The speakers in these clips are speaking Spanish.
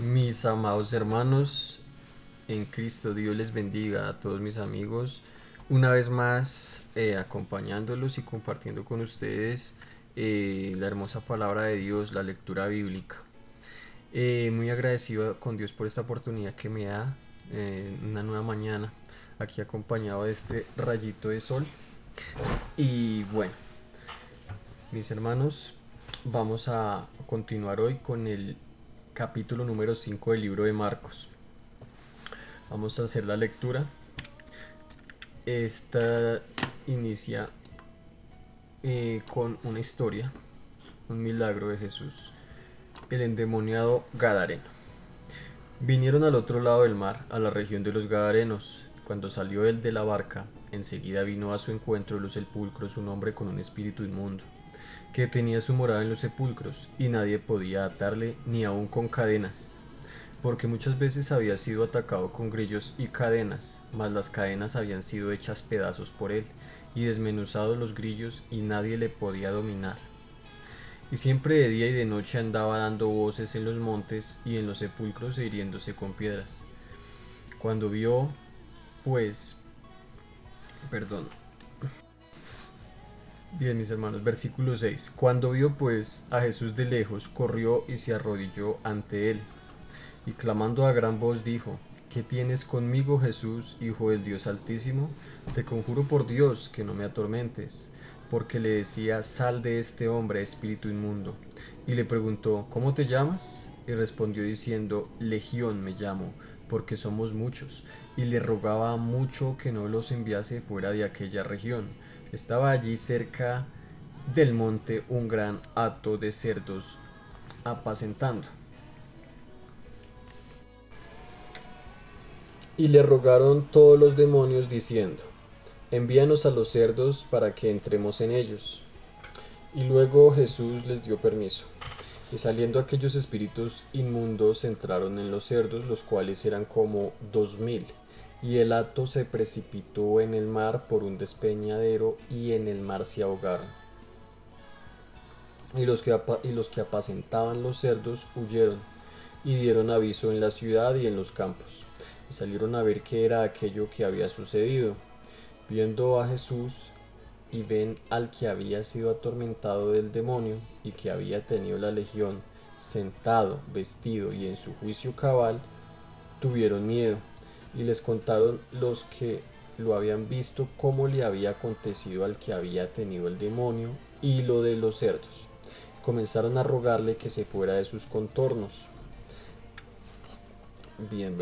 Mis amados hermanos, en Cristo Dios les bendiga a todos mis amigos. Una vez más, acompañándolos y compartiendo con ustedes la hermosa palabra de Dios, la lectura bíblica. Muy agradecido con Dios por esta oportunidad que me da una nueva mañana, aquí acompañado de este rayito de sol. Y bueno, mis hermanos, vamos a continuar hoy con el capítulo número 5 del libro de Marcos. Vamos a hacer la lectura. Esta inicia con una historia, un milagro de Jesús, el endemoniado Gadareno. Vinieron al otro lado del mar, a la región de los Gadarenos. Cuando salió él de la barca, enseguida vino a su encuentro de los sepulcros un hombre con un espíritu inmundo, que tenía su morada en los sepulcros, y nadie podía atarle ni aun con cadenas, porque muchas veces había sido atacado con grillos y cadenas, mas las cadenas habían sido hechas pedazos por él, y desmenuzados los grillos, y nadie le podía dominar. Y siempre de día y de noche andaba dando voces en los montes y en los sepulcros e hiriéndose con piedras. Cuando vio, pues, perdón, bien mis hermanos, versículo 6. Cuando vio pues a Jesús de lejos, corrió y se arrodilló ante él, y clamando a gran voz dijo: ¿Qué tienes conmigo, Jesús, Hijo del Dios Altísimo? Te conjuro por Dios que no me atormentes. Porque le decía: Sal de este hombre, espíritu inmundo. Y le preguntó: ¿Cómo te llamas? Y respondió diciendo: Legión me llamo, porque somos muchos. Y le rogaba mucho que no los enviase fuera de aquella región. Estaba allí cerca del monte un gran hato de cerdos apacentando. Y le rogaron todos los demonios diciendo: Envíanos a los cerdos para que entremos en ellos. Y luego Jesús les dio permiso. Y saliendo aquellos espíritus inmundos entraron en los cerdos, los cuales eran como 2000. Y el hato se precipitó en el mar por un despeñadero, y en el mar se ahogaron. Y los que apacentaban los cerdos huyeron, y dieron aviso en la ciudad y en los campos. Y salieron a ver qué era aquello que había sucedido. Viendo a Jesús, y ven al que había sido atormentado del demonio y que había tenido la legión, sentado, vestido y en su juicio cabal, tuvieron miedo, y les contaron los que lo habían visto cómo le había acontecido al que había tenido el demonio y lo de los cerdos. Comenzaron a rogarle que se fuera de sus contornos. Bien,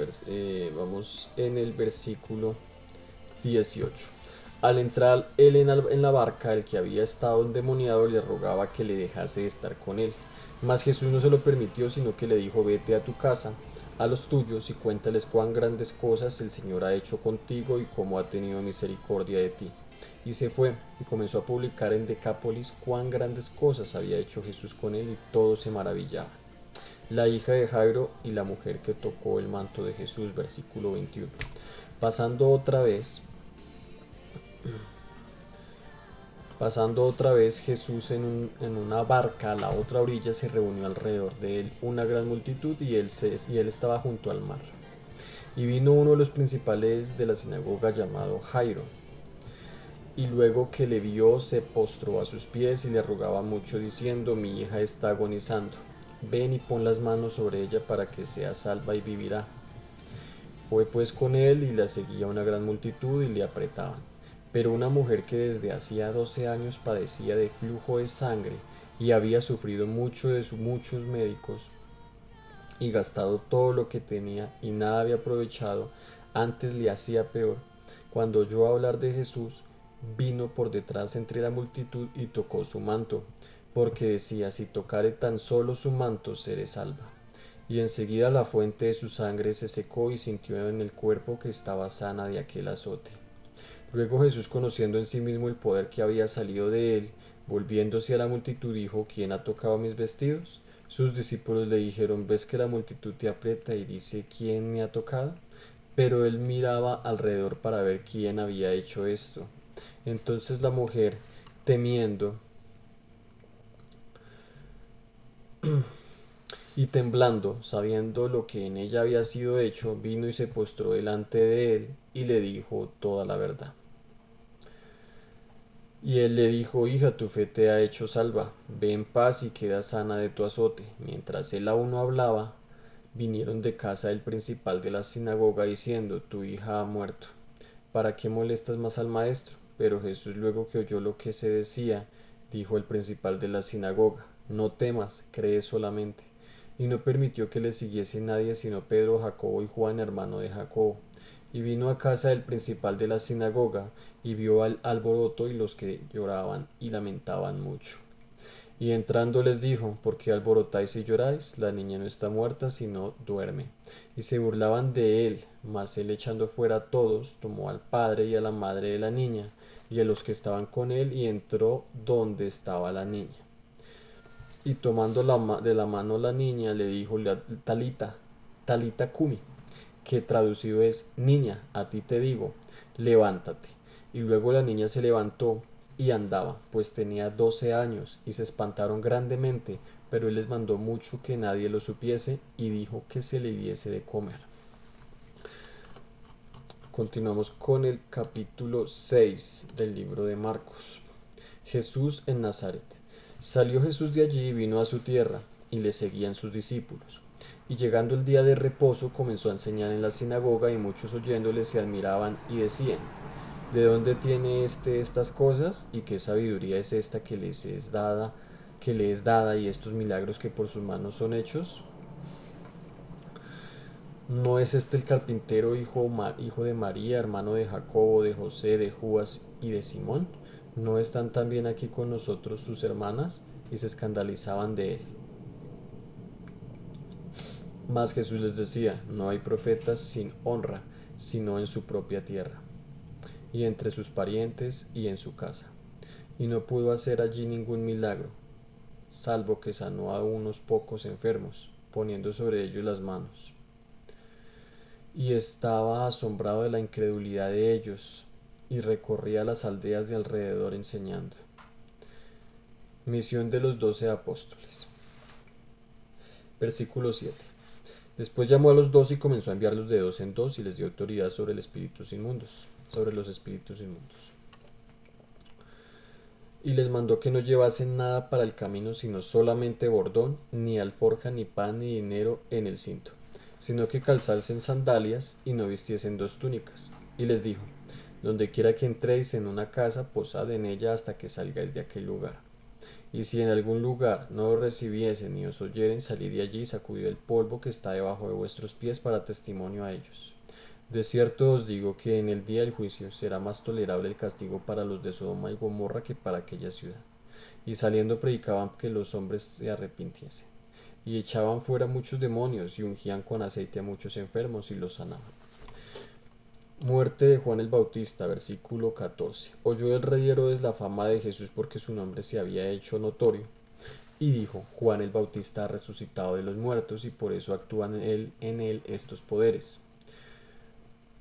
vamos en el versículo 18. Al entrar él en la barca, el que había estado endemoniado le rogaba que le dejase de estar con él. Mas Jesús no se lo permitió, sino que le dijo: Vete a tu casa, a los tuyos, y cuéntales cuán grandes cosas el Señor ha hecho contigo y cómo ha tenido misericordia de ti. Y se fue, y comenzó a publicar en Decápolis cuán grandes cosas había hecho Jesús con él, y todos se maravillaban. La hija de Jairo y la mujer que tocó el manto de Jesús, versículo 21. Pasando otra vez, Pasando otra vez Jesús en una barca a la otra orilla, se reunió alrededor de él una gran multitud, y él estaba junto al mar. Y vino uno de los principales de la sinagoga llamado Jairo, y luego que le vio se postró a sus pies y le rogaba mucho diciendo: Mi hija está agonizando, ven y pon las manos sobre ella para que sea salva y vivirá. Fue pues con él, y la seguía una gran multitud y le apretaban. Pero una mujer que desde hacía 12 años padecía de flujo de sangre, y había sufrido mucho de muchos médicos, y gastado todo lo que tenía, y nada había aprovechado, antes le hacía peor, cuando oyó hablar de Jesús, vino por detrás entre la multitud y tocó su manto, porque decía: Si tocare tan solo su manto, seré salva. Y enseguida la fuente de su sangre se secó, y sintió en el cuerpo que estaba sana de aquel azote. Luego Jesús, conociendo en sí mismo el poder que había salido de él, volviéndose a la multitud, dijo: ¿Quién ha tocado mis vestidos? Sus discípulos le dijeron: ¿Ves que la multitud te aprieta y dice: ¿Quién me ha tocado? Pero él miraba alrededor para ver quién había hecho esto. Entonces la mujer, temiendo, Y temblando, sabiendo lo que en ella había sido hecho, vino y se postró delante de él y le dijo toda la verdad. Y él le dijo: hija, tu fe te ha hecho salva, ve en paz y queda sana de tu azote. Mientras él aún no hablaba, vinieron de casa del principal de la sinagoga diciendo: tu hija ha muerto, ¿para qué molestas más al maestro? Pero Jesús, luego que oyó lo que se decía, dijo al principal de la sinagoga: no temas, cree solamente. Y no permitió que le siguiese nadie sino Pedro, Jacobo y Juan, hermano de Jacobo. Y vino a casa del principal de la sinagoga, y vio al alboroto y los que lloraban y lamentaban mucho. Y entrando les dijo: ¿por qué alborotáis y lloráis? La niña no está muerta, sino duerme. Y se burlaban de él, mas él, echando fuera a todos, tomó al padre y a la madre de la niña, y a los que estaban con él, y entró donde estaba la niña. Y tomando de la mano la niña, le dijo: Talita, Talita Kumi, que traducido es: niña, a ti te digo, levántate. Y luego la niña se levantó y andaba, pues tenía 12 años, y se espantaron grandemente, pero él les mandó mucho que nadie lo supiese, y dijo que se le diese de comer. Continuamos con el capítulo 6 del libro de Marcos. Jesús en Nazaret. Salió Jesús de allí y vino a su tierra, y le seguían sus discípulos. Y llegando el día de reposo, comenzó a enseñar en la sinagoga, y muchos oyéndole se admiraban y decían: ¿de dónde tiene estas cosas? ¿Y qué sabiduría es esta que le es dada, y estos milagros que por sus manos son hechos? ¿No es este el carpintero, hijo de María, hermano de Jacobo, de José, de Judas y de Simón? ¿No están también aquí con nosotros sus hermanas? Y se escandalizaban de él. Mas Jesús les decía: no hay profetas sin honra, sino en su propia tierra, y entre sus parientes, y en su casa. Y no pudo hacer allí ningún milagro, salvo que sanó a unos pocos enfermos, poniendo sobre ellos las manos. Y estaba asombrado de la incredulidad de ellos, y recorría las aldeas de alrededor enseñando. Misión de los 12 apóstoles. Versículo 7. Después llamó a los 12 y comenzó a enviarlos de dos en dos, y les dio autoridad sobre los espíritus inmundos. Y les mandó que no llevasen nada para el camino, sino solamente bordón, ni alforja, ni pan, ni dinero en el cinto, sino que calzasen sandalias, y no vistiesen dos túnicas. Y les dijo: donde quiera que entréis en una casa, posad en ella hasta que salgáis de aquel lugar. Y si en algún lugar no os recibiesen ni os oyeren, salid de allí y sacudid el polvo que está debajo de vuestros pies para testimonio a ellos. De cierto os digo que en el día del juicio será más tolerable el castigo para los de Sodoma y Gomorra que para aquella ciudad. Y saliendo predicaban que los hombres se arrepintiesen. Y echaban fuera muchos demonios, y ungían con aceite a muchos enfermos, y los sanaban. Muerte de Juan el Bautista, versículo 14. Oyó el rey Herodes la fama de Jesús, porque su nombre se había hecho notorio, y dijo: Juan el Bautista ha resucitado de los muertos, y por eso actúan en él estos poderes.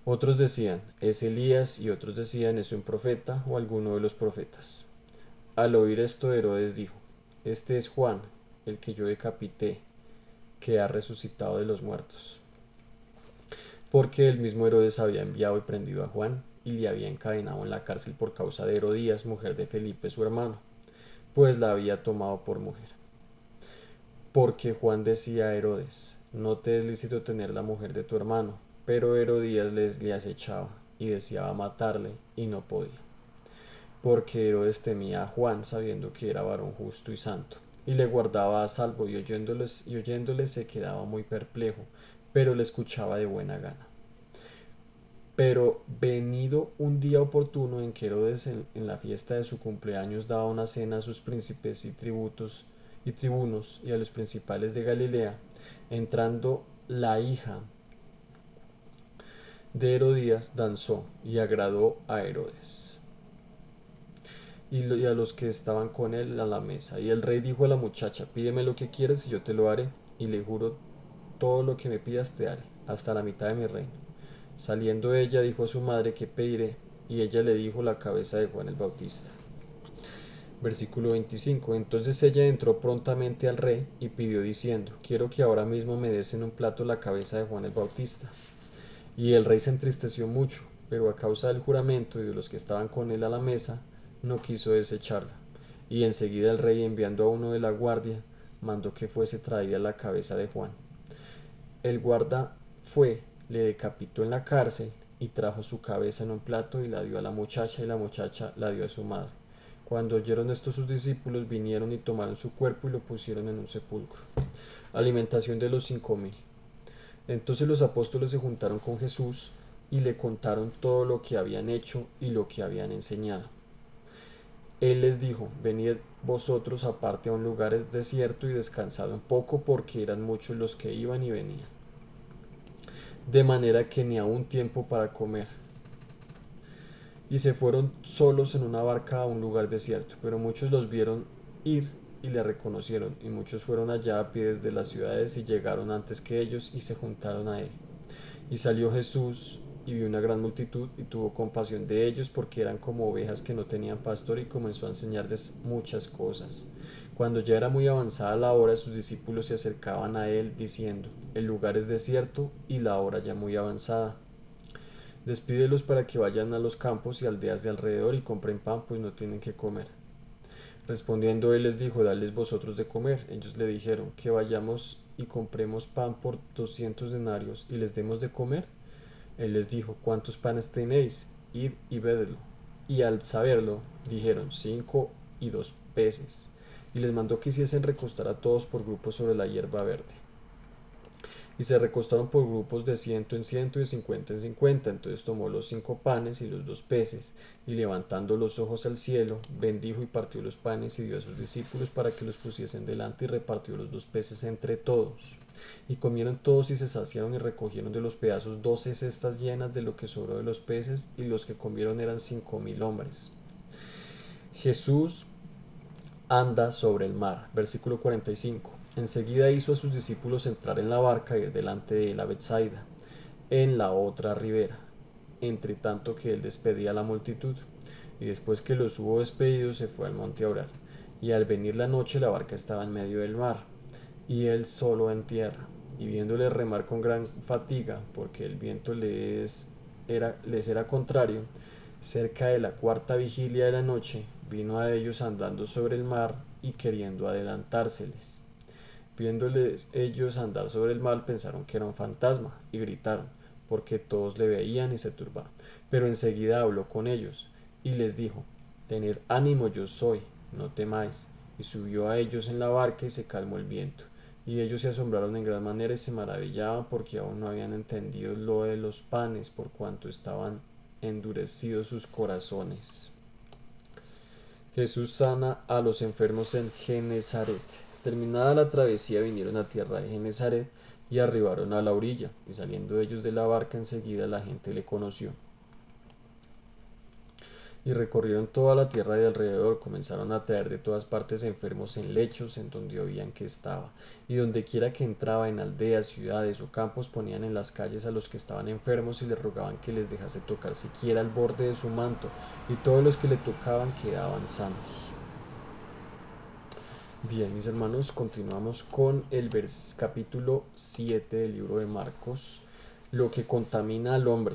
Otros decían: es Elías, y otros decían: es un profeta, o alguno de los profetas. Al oír esto, Herodes dijo: este es Juan, el que yo decapité, que ha resucitado de los muertos. Porque el mismo Herodes había enviado y prendido a Juan, y le había encadenado en la cárcel por causa de Herodías, mujer de Felipe su hermano, pues la había tomado por mujer. Porque Juan decía a Herodes: no te es lícito tener la mujer de tu hermano. Pero Herodías le acechaba, y deseaba matarle, y no podía. Porque Herodes temía a Juan, sabiendo que era varón justo y santo, y le guardaba a salvo, y oyéndole se quedaba muy perplejo, pero le escuchaba de buena gana. Pero venido un día oportuno en que Herodes en la fiesta de su cumpleaños daba una cena a sus príncipes y tribunos y a los principales de Galilea, entrando la hija de Herodías, danzó y agradó a Herodes y a los que estaban con él a la mesa. Y el rey dijo a la muchacha: pídeme lo que quieres y yo te lo haré, y le juro: todo lo que me pidas te haré, hasta la mitad de mi reino. Saliendo ella, dijo a su madre: ¿qué pediré? Y ella le dijo: la cabeza de Juan el Bautista. Versículo 25. Entonces ella entró prontamente al rey y pidió diciendo: quiero que ahora mismo me des en un plato la cabeza de Juan el Bautista. Y el rey se entristeció mucho, pero a causa del juramento y de los que estaban con él a la mesa, no quiso desecharla. Y enseguida el rey, enviando a uno de la guardia, mandó que fuese traída la cabeza de Juan. El guarda fue, le decapitó en la cárcel y trajo su cabeza en un plato y la dio a la muchacha, y la muchacha la dio a su madre. Cuando oyeron esto sus discípulos vinieron y tomaron su cuerpo y lo pusieron en un sepulcro. Alimentación de los 5000. Entonces los apóstoles se juntaron con Jesús y le contaron todo lo que habían hecho y lo que habían enseñado. Él les dijo: venid vosotros aparte a un lugar desierto y descansad un poco, porque eran muchos los que iban y venían, de manera que ni aun tiempo para comer. Y se fueron solos en una barca a un lugar desierto, pero muchos los vieron ir y le reconocieron, y muchos fueron allá a pie desde las ciudades y llegaron antes que ellos y se juntaron a él. Y salió Jesús y vio una gran multitud y tuvo compasión de ellos, porque eran como ovejas que no tenían pastor, y comenzó a enseñarles muchas cosas. Cuando ya era muy avanzada la hora, sus discípulos se acercaban a él diciendo: el lugar es desierto y la hora ya muy avanzada. Despídelos para que vayan a los campos y aldeas de alrededor y compren pan, pues no tienen que comer. Respondiendo él les dijo: dadles vosotros de comer. Ellos le dijeron: que vayamos y compremos pan por 200 denarios y les demos de comer. Él les dijo: ¿cuántos panes tenéis? Id y vedlo. Y al saberlo, dijeron: 5 y 2 peces. Y les mandó que hiciesen recostar a todos por grupos sobre la hierba verde. Y se recostaron por grupos de 100 en 100 y de 50 en 50. Entonces tomó los 5 panes y los 2 peces, y levantando los ojos al cielo, bendijo y partió los panes y dio a sus discípulos para que los pusiesen delante, y repartió los 2 peces entre todos. Y comieron todos y se saciaron, y recogieron de los pedazos 12 cestas llenas de lo que sobró de los peces, y los que comieron eran 5000 hombres. Jesús anda sobre el mar. Versículo 45. Enseguida hizo a sus discípulos entrar en la barca e ir delante de él a Betsaida, en la otra ribera, entre tanto que él despedía a la multitud. Y después que los hubo despedido, se fue al monte a orar. Y al venir la noche, la barca estaba en medio del mar, y él solo en tierra. Y viéndole remar con gran fatiga, porque el viento les era contrario, cerca de la cuarta vigilia de la noche, vino a ellos andando sobre el mar y queriendo adelantárseles. Viéndoles ellos andar sobre el mar, pensaron que era un fantasma y gritaron, porque todos le veían y se turbaron. Pero enseguida habló con ellos y les dijo: tened ánimo, yo soy, no temáis. Y subió a ellos en la barca y se calmó el viento. Y ellos se asombraron en gran manera y se maravillaban, porque aún no habían entendido lo de los panes, por cuanto estaban endurecidos sus corazones. Jesús sana a los enfermos en Genezaret. Terminada la travesía, vinieron a tierra de Genezaret y arribaron a la orilla, y saliendo ellos de la barca, enseguida la gente le conoció. Y recorrieron toda la tierra de alrededor, comenzaron a traer de todas partes enfermos en lechos en donde oían que estaba, y donde quiera que entraba, en aldeas, ciudades o campos, ponían en las calles a los que estaban enfermos y les rogaban que les dejase tocar siquiera el borde de su manto, y todos los que le tocaban quedaban sanos. Bien, mis hermanos, continuamos con el capítulo 7 del libro de Marcos, lo que contamina al hombre.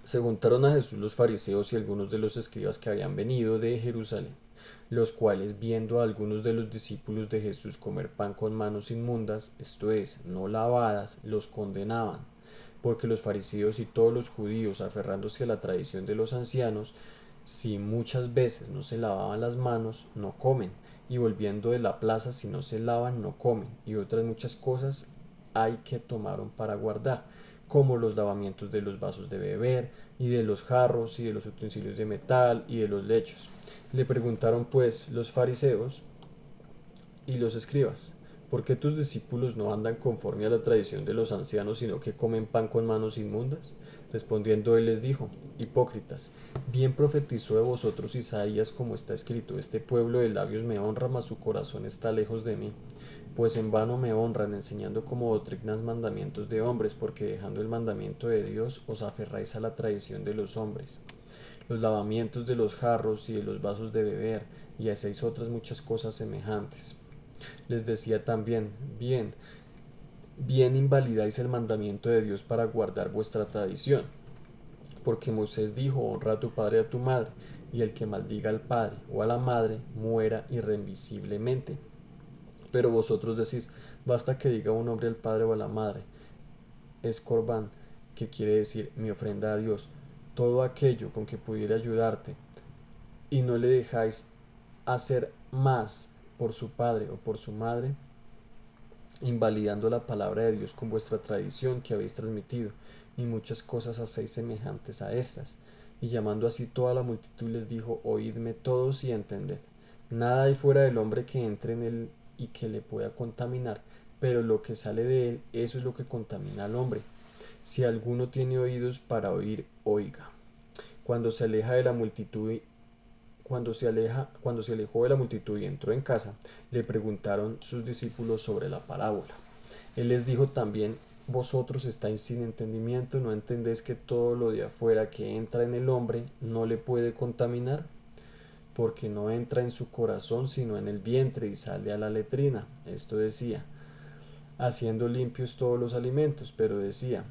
Se juntaron a Jesús los fariseos y algunos de los escribas que habían venido de Jerusalén, los cuales, viendo a algunos de los discípulos de Jesús comer pan con manos inmundas, esto es, no lavadas, los condenaban, porque los fariseos y todos los judíos, aferrándose a la tradición de los ancianos, si muchas veces no se lavaban las manos, no comen, y volviendo de la plaza, si no se lavan, no comen, y otras muchas cosas hay que tomaron para guardar, como los lavamientos de los vasos de beber, y de los jarros, y de los utensilios de metal, y de los lechos. Le preguntaron pues los fariseos y los escribas: ¿por qué tus discípulos no andan conforme a la tradición de los ancianos, sino que comen pan con manos inmundas? Respondiendo él les dijo: hipócritas, bien profetizó de vosotros Isaías, como está escrito: este pueblo de labios me honra, mas su corazón está lejos de mí. Pues en vano me honran, enseñando como doctrinas mandamientos de hombres, porque dejando el mandamiento de Dios os aferráis a la tradición de los hombres. los lavamientos de los jarros y de los vasos de beber, y hacéis otras muchas cosas semejantes. Les decía también, bien, bien invalidáis el mandamiento de Dios para guardar vuestra tradición, porque Moisés dijo, honra a tu padre y a tu madre, y el que maldiga al padre o a la madre muera irremisiblemente. Pero vosotros decís, basta que diga un hombre al padre o a la madre, es corbán, que quiere decir mi ofrenda a Dios, todo aquello con que pudiera ayudarte, y no le dejáis hacer más por su padre o por su madre, invalidando la palabra de Dios con vuestra tradición que habéis transmitido, y muchas cosas hacéis semejantes a estas. Y llamando así toda la multitud les dijo, oídme todos y entended. Nada hay fuera del hombre que entre en él y que le pueda contaminar, pero lo que sale de él, eso es lo que contamina al hombre. Si alguno tiene oídos para oír, oiga. Cuando se aleja de la multitud cuando se alejó de la multitud y entró en casa, le preguntaron sus discípulos sobre la parábola. Él les dijo también, vosotros estáis sin entendimiento, no entendéis que todo lo de afuera que entra en el hombre no le puede contaminar, porque no entra en su corazón sino en el vientre y sale a la letrina. Esto decía, haciendo limpios todos los alimentos, pero decía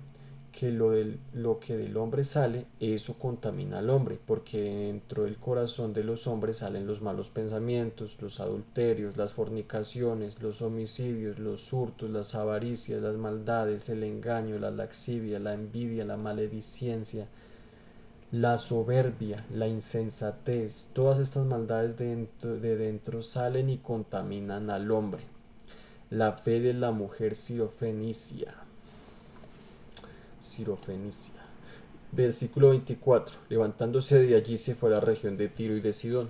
que lo que del hombre sale, eso contamina al hombre, porque dentro del corazón de los hombres salen los malos pensamientos, los adulterios, las fornicaciones, los homicidios, los hurtos, las avaricias, las maldades, el engaño, la laxivia, la envidia, la maledicencia, la soberbia, la insensatez. Todas estas maldades de dentro salen y contaminan al hombre. La fe de la mujer sirofenicia. Sirofenicia. Versículo 24. Levantándose de allí se fue a la región de Tiro y de Sidón.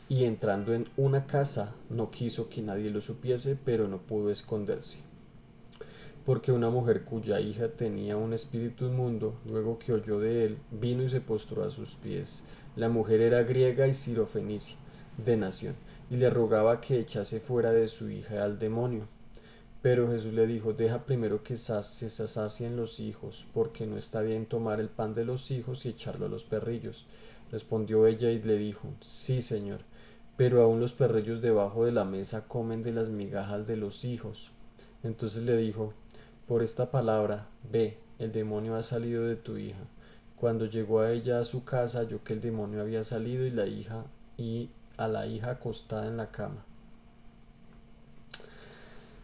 Y entrando en una casa, no quiso que nadie lo supiese, pero no pudo esconderse. Porque una mujer cuya hija tenía un espíritu inmundo, luego que oyó de él, vino y se postró a sus pies. La mujer era griega y sirofenicia, de nación, y le rogaba que echase fuera de su hija al demonio. Pero Jesús le dijo, deja primero que se sacien los hijos, porque no está bien tomar el pan de los hijos y echarlo a los perrillos. Respondió ella y le dijo, sí, Señor, pero aún los perrillos debajo de la mesa comen de las migajas de los hijos. Entonces le dijo, por esta palabra, ve, el demonio ha salido de tu hija. Cuando llegó a ella a su casa, halló que el demonio había salido y a la hija acostada en la cama.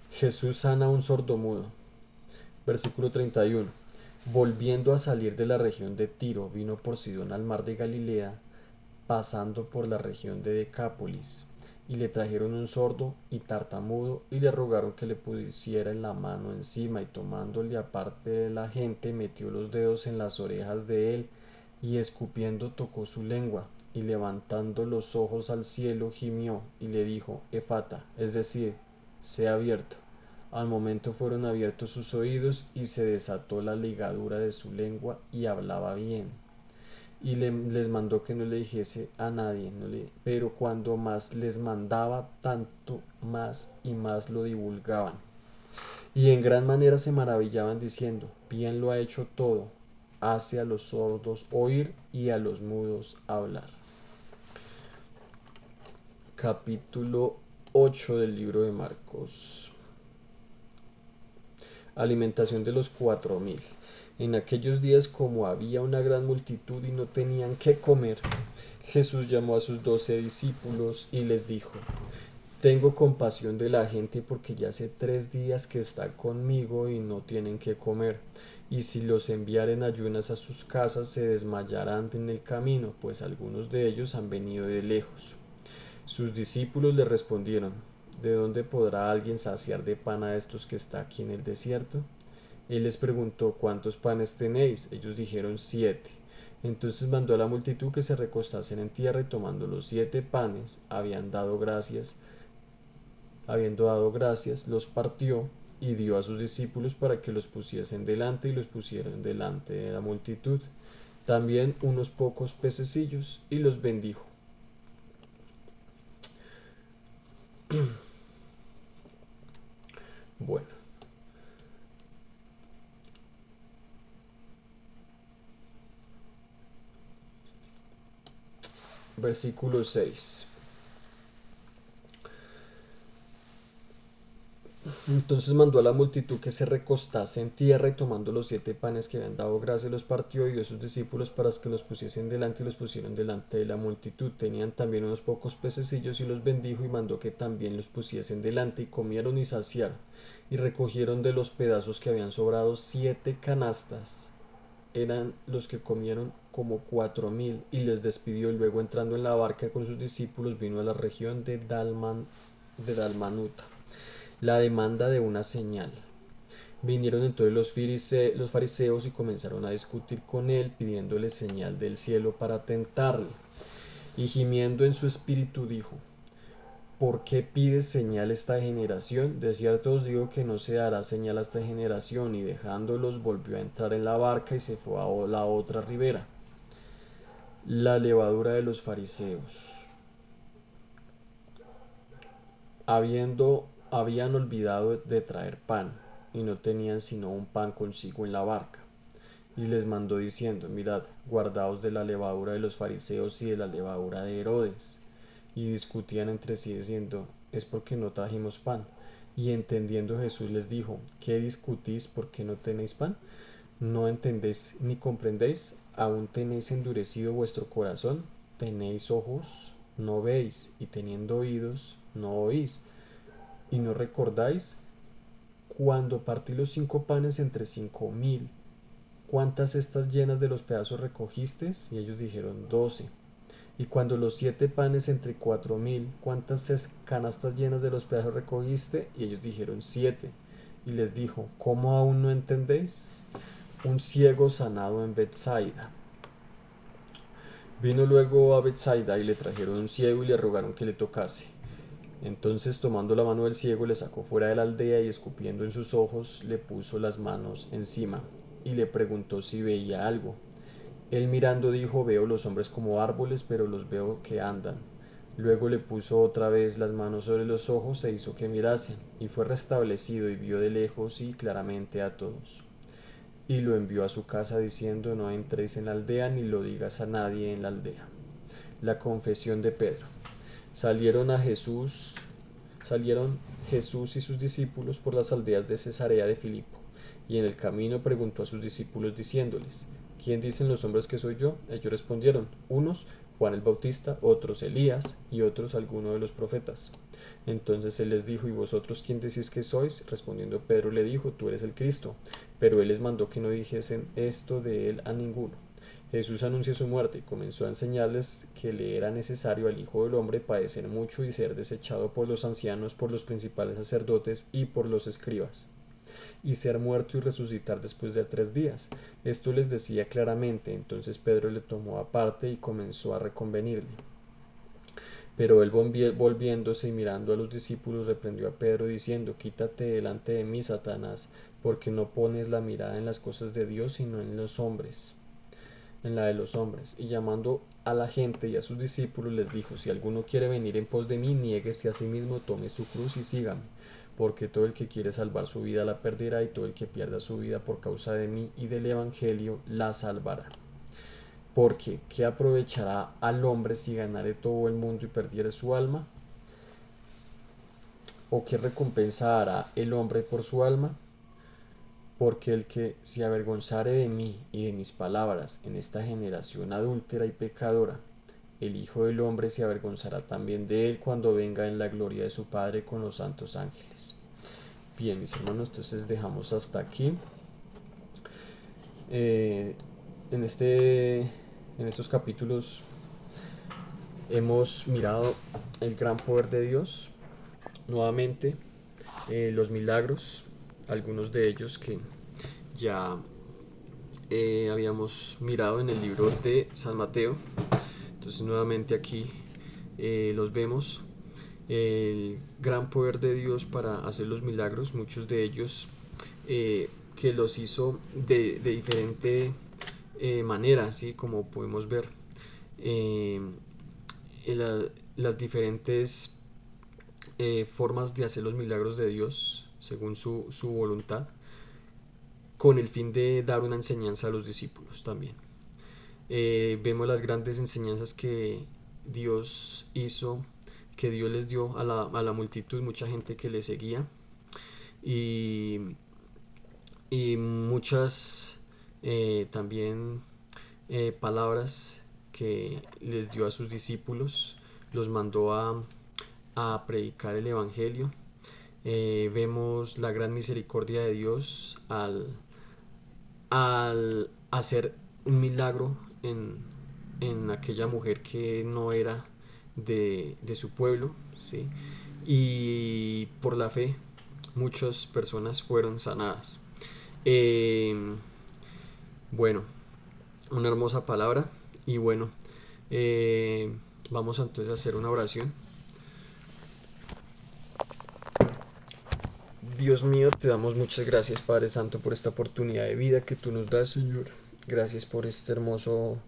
Jesús sana a un sordomudo. Versículo 31. Volviendo a salir de la región de Tiro, vino por Sidón al mar de Galilea, pasando por la región de Decápolis. Y le trajeron un sordo y tartamudo, y le rogaron que le pusiera la mano encima, y tomándole aparte de la gente, metió los dedos en las orejas de él, y escupiendo tocó su lengua, y levantando los ojos al cielo, gimió, y le dijo, Efata, es decir, sea abierto. Al momento fueron abiertos sus oídos, y se desató la ligadura de su lengua, y hablaba bien. Y les mandó que no le dijese a nadie, pero cuando más les mandaba, tanto más y más lo divulgaban. Y en gran manera se maravillaban diciendo, bien lo ha hecho todo, hace a los sordos oír y a los mudos hablar. Capítulo 8 del libro de Marcos. Alimentación de los 4000. En aquellos días, como había una gran multitud y no tenían qué comer, Jesús llamó a sus 12 discípulos y les dijo, tengo compasión de la gente porque ya hace 3 días que está conmigo y no tienen qué comer, y si los enviaren ayunas a sus casas se desmayarán en el camino, pues algunos de ellos han venido de lejos. Sus discípulos le respondieron, ¿de dónde podrá alguien saciar de pan a estos que está aquí en el desierto? Él les preguntó, ¿cuántos panes tenéis? Ellos dijeron, 7. Entonces mandó a la multitud que se recostasen en tierra y tomando los 7 panes, habiendo dado gracias, los partió y dio a sus discípulos para que los pusiesen delante y los pusieron delante de la multitud. También unos pocos pececillos y los bendijo. Bueno, Versículo 6. Entonces mandó a la multitud que se recostase en tierra, y tomando los 7 panes que habían dado gracia, los partió y dio a sus discípulos para que los pusiesen delante, y los pusieron delante de la multitud. Tenían también unos pocos pececillos, y los bendijo y mandó que también los pusiesen delante, y comieron y saciaron, y recogieron de los pedazos que habían sobrado 7 canastas. Eran los que comieron como 4000, y les despidió. Y luego, entrando en la barca con sus discípulos, vino a la región de Dalmanuta. La demanda de una señal. Vinieron entonces los fariseos y comenzaron a discutir con él, pidiéndole señal del cielo para tentarle. Y gimiendo en su espíritu dijo: ¿Por qué pides señal esta generación? De cierto os digo que no se dará señal a esta generación. Y dejándolos, volvió a entrar en la barca y se fue a la otra ribera. La levadura de los fariseos. Habían olvidado de traer pan, y no tenían sino un pan consigo en la barca. Y les mandó diciendo: Mirad, guardaos de la levadura de los fariseos y de la levadura de Herodes. Y discutían entre sí diciendo: es porque no trajimos pan. Y entendiendo Jesús les dijo: ¿Qué discutís? ¿Por qué no tenéis pan? ¿No entendéis ni comprendéis? ¿Aún tenéis endurecido vuestro corazón? ¿Tenéis ojos? No veis, y teniendo oídos, no oís. ¿Y no recordáis cuando partí los 5 panes entre 5000? ¿Cuántas cestas llenas de los pedazos recogisteis? Y ellos dijeron: 12. Y cuando los 7 panes entre 4000, ¿cuántas canastas llenas de los pedazos recogiste? Y ellos dijeron: 7. Y les dijo: ¿Cómo aún no entendéis? Un ciego sanado en Betsaida. Vino luego a Betsaida, y le trajeron un ciego y le rogaron que le tocase. Entonces, tomando la mano del ciego, le sacó fuera de la aldea, y escupiendo en sus ojos, le puso las manos encima, y le preguntó si veía algo. Él, mirando, dijo: Veo los hombres como árboles, pero los veo que andan. Luego le puso otra vez las manos sobre los ojos e hizo que mirase, y fue restablecido, y vio de lejos y claramente a todos. Y lo envió a su casa diciendo: No entréis en la aldea, ni lo digas a nadie en la aldea. La confesión de Pedro. Salieron Jesús y sus discípulos por las aldeas de Cesarea de Filipo, y en el camino preguntó a sus discípulos diciéndoles: ¿Quién dicen los hombres que soy yo? Ellos respondieron: unos, Juan el Bautista; otros, Elías; y otros, alguno de los profetas. Entonces él les dijo: ¿Y vosotros quién decís que sois? Respondiendo Pedro le dijo: Tú eres el Cristo. Pero él les mandó que no dijesen esto de él a ninguno. Jesús anunció su muerte, y comenzó a enseñarles que le era necesario al Hijo del Hombre padecer mucho y ser desechado por los ancianos, por los principales sacerdotes y por los escribas, y ser muerto y resucitar después de 3 días. Esto les decía claramente. Entonces Pedro le tomó aparte y comenzó a reconvenirle. Pero él, volviéndose y mirando a los discípulos, reprendió a Pedro diciendo: Quítate delante de mí, Satanás, porque no pones la mirada en las cosas de Dios, sino en la de los hombres. Y llamando a la gente y a sus discípulos, les dijo: Si alguno quiere venir en pos de mí, niéguese a sí mismo, tome su cruz y sígame. Porque todo el que quiere salvar su vida la perderá, y todo el que pierda su vida por causa de mí y del evangelio la salvará. Porque ¿qué aprovechará al hombre si ganare todo el mundo y perdiere su alma? ¿O qué recompensa hará el hombre por su alma? Porque el que se avergonzare de mí y de mis palabras en esta generación adúltera y pecadora, el Hijo del Hombre se avergonzará también de él cuando venga en la gloria de su Padre con los santos ángeles. Bien, mis hermanos, entonces dejamos hasta aquí. En estos capítulos hemos mirado el gran poder de Dios, nuevamente, los milagros, algunos de ellos que ya habíamos mirado en el libro de San Mateo. Entonces nuevamente aquí los vemos, el gran poder de Dios para hacer los milagros, muchos de ellos que los hizo de diferente manera, así como podemos ver eh, las diferentes formas de hacer los milagros de Dios según su voluntad, con el fin de dar una enseñanza a los discípulos también. Vemos las grandes enseñanzas que Dios hizo, que Dios les dio a la multitud, mucha gente que le seguía y, y muchas también palabras que les dio a sus discípulos, los mandó a predicar el Evangelio. Vemos la gran misericordia de Dios al hacer un milagro en aquella mujer que no era de su pueblo, ¿sí? Y por la fe muchas personas fueron sanadas. Eh, bueno, una hermosa palabra y bueno, eh, vamos entonces a hacer una oración. Dios mío, te damos muchas gracias, Padre Santo, por esta oportunidad de vida que tú nos das, Señor. Gracias por este hermoso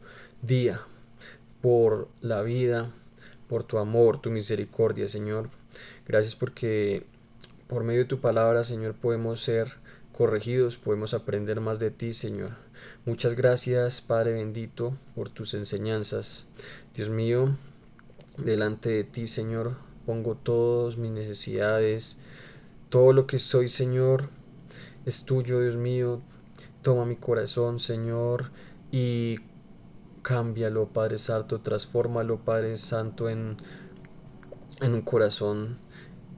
día, por la vida, por tu amor, tu misericordia, Señor. Gracias porque por medio de tu palabra, Señor, podemos ser corregidos, podemos aprender más de ti, Señor. Muchas gracias, Padre bendito, por tus enseñanzas. Dios mío, delante de ti, Señor, pongo todas mis necesidades, todo lo que soy, Señor, es tuyo, Dios mío. Toma mi corazón, Señor, y cámbialo, Padre Santo, transfórmalo, Padre Santo, en un corazón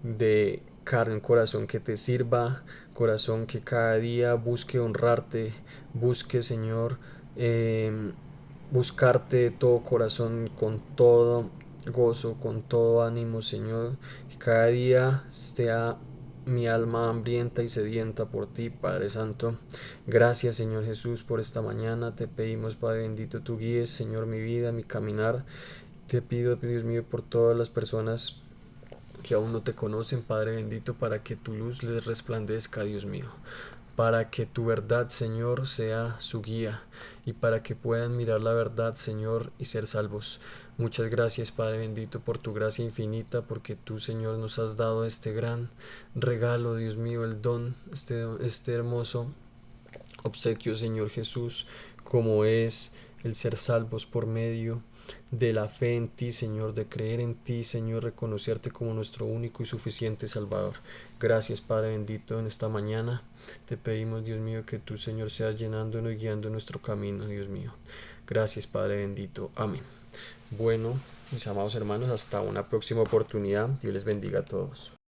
de carne, un corazón que te sirva, corazón que cada día busque honrarte, busque, Señor, eh, buscarte de todo corazón, con todo gozo, con todo ánimo, Señor, que cada día sea mi alma hambrienta y sedienta por ti, Padre Santo. Gracias, Señor Jesús, por esta mañana. Te pedimos, Padre bendito, tú guíes, Señor, mi vida, mi caminar. Te pido, Dios mío, por todas las personas que aún no te conocen, Padre bendito, para que tu luz les resplandezca, Dios mío, para que tu verdad, Señor, sea su guía y para que puedan mirar la verdad, Señor, y ser salvos. Muchas gracias, Padre bendito, por tu gracia infinita, porque tú, Señor, nos has dado este gran regalo, Dios mío, el don, este hermoso obsequio, Señor Jesús, como es el ser salvos por medio de la fe en ti, Señor, de creer en ti, Señor, reconocerte como nuestro único y suficiente Salvador. Gracias, Padre bendito, en esta mañana. Te pedimos, Dios mío, que tú, Señor, seas llenándonos y guiando nuestro camino, Dios mío. Gracias, Padre bendito. Amén. Bueno, mis amados hermanos, hasta una próxima oportunidad. Dios les bendiga a todos.